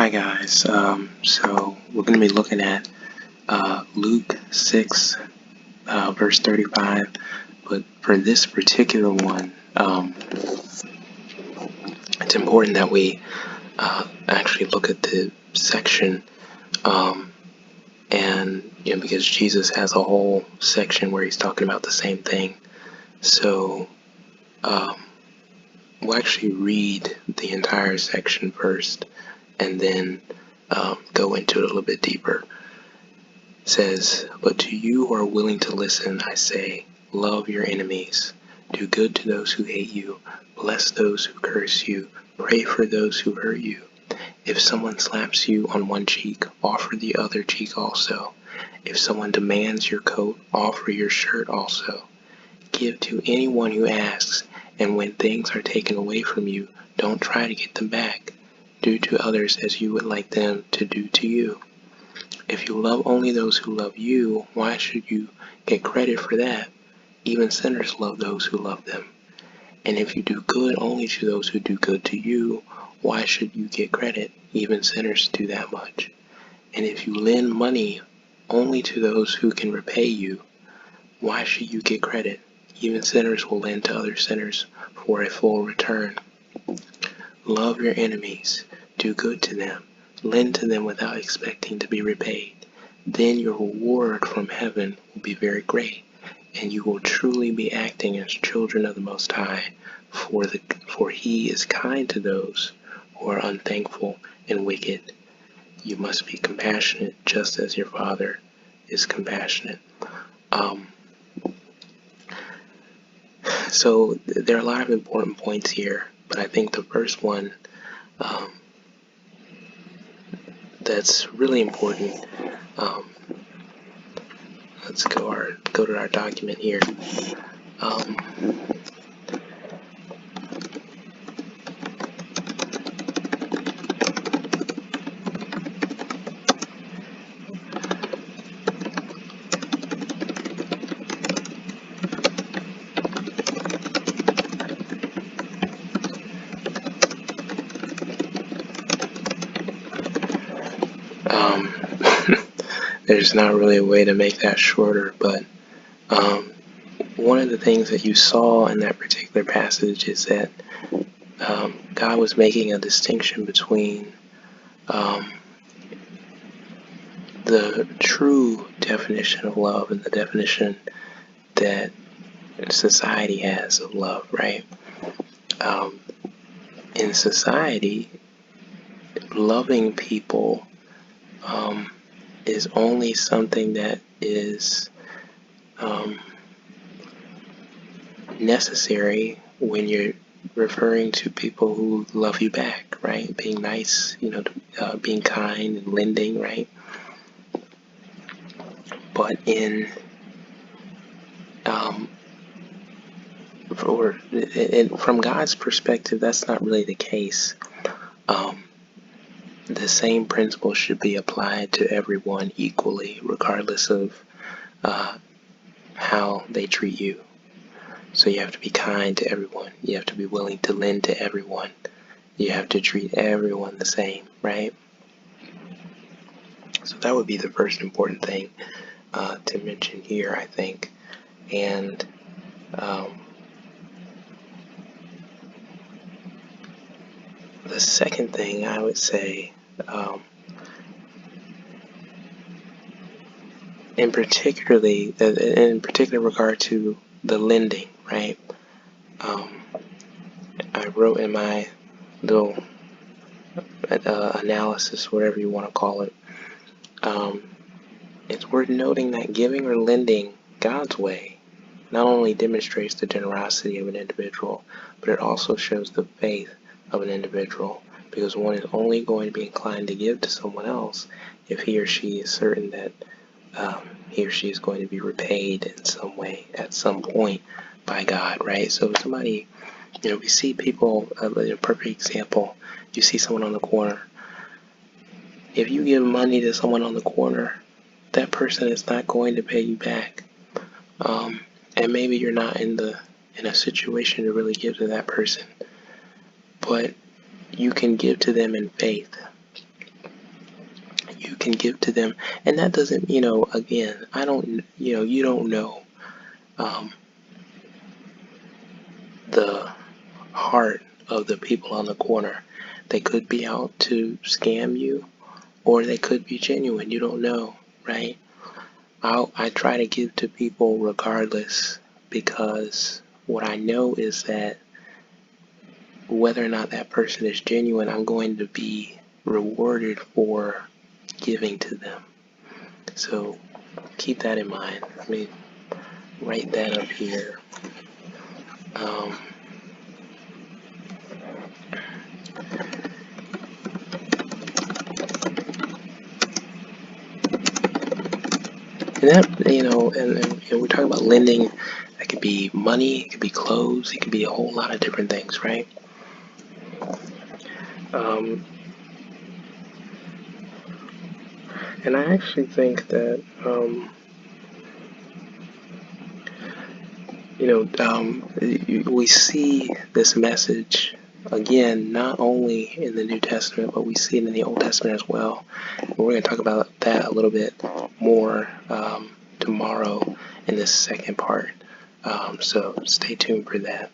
Hi guys. So we're going to be looking at Luke 6, verse 35. But for this particular one, it's important that we actually look at the section, and because Jesus has a whole section where he's talking about the same thing. So we'll actually read the entire section first, and then go into it a little bit deeper. It says, "But to you who are willing to listen, I say, love your enemies, do good to those who hate you, bless those who curse you, pray for those who hurt you. If someone slaps you on one cheek, offer the other cheek also. If someone demands your coat, offer your shirt also. Give to anyone who asks, and when things are taken away from you, don't try to get them back. Do to others as you would like them to do to you. If you love only those who love you, why should you get credit for that? Even sinners love those who love them. And if you do good only to those who do good to you, why should you get credit? Even sinners do that much. And if you lend money only to those who can repay you, why should you get credit? Even sinners will lend to other sinners for a full return. Love your enemies, do good to them, lend to them without expecting to be repaid. Then your reward from heaven will be very great, and you will truly be acting as children of the Most High, for He is kind to those who are unthankful and wicked. You must be compassionate just as your Father is compassionate." So there are a lot of important points here, but I think the first one that's really important. Let's go to our document here. There's not really a way to make that shorter, but one of the things that you saw in that particular passage is that God was making a distinction between the true definition of love and the definition that society has of love, right? In society, loving people is only something that is necessary when you're referring to people who love you back, right? Being nice, being kind and lending, right? But from God's perspective, that's not really the case. The same principle should be applied to everyone equally, regardless of how they treat you. So you have to be kind to everyone. You have to be willing to lend to everyone. You have to treat everyone the same, right? So that would be the first important thing to mention here, I think. And the second thing I would say, in particular regard to the lending, right? I wrote in my little analysis, whatever you want to call it, it's worth noting that giving or lending God's way not only demonstrates the generosity of an individual, but it also shows the faith of an individual, because one is only going to be inclined to give to someone else if he or she is certain that he or she is going to be repaid in some way at some point by God, right? So if somebody, we see people, a perfect example, you see someone on the corner. If you give money to someone on the corner, that person is not going to pay you back. And maybe you're not in a situation to really give to that person, but you can give to them in faith. you can give to them. And that doesn't, again, I don't, you don't know the heart of the people on the corner. They could be out to scam you, or they could be genuine. You don't know, right? I try to give to people regardless, because what I know is that whether or not that person is genuine, I'm going to be rewarded for giving to them. So keep that in mind. Let me write that up here. And that, and we're talking about lending. That could be money, it could be clothes, it could be a whole lot of different things, right? And I actually think that, we see this message again, not only in the New Testament, but we see it in the Old Testament as well. And we're going to talk about that a little bit more tomorrow in this second part. So stay tuned for that.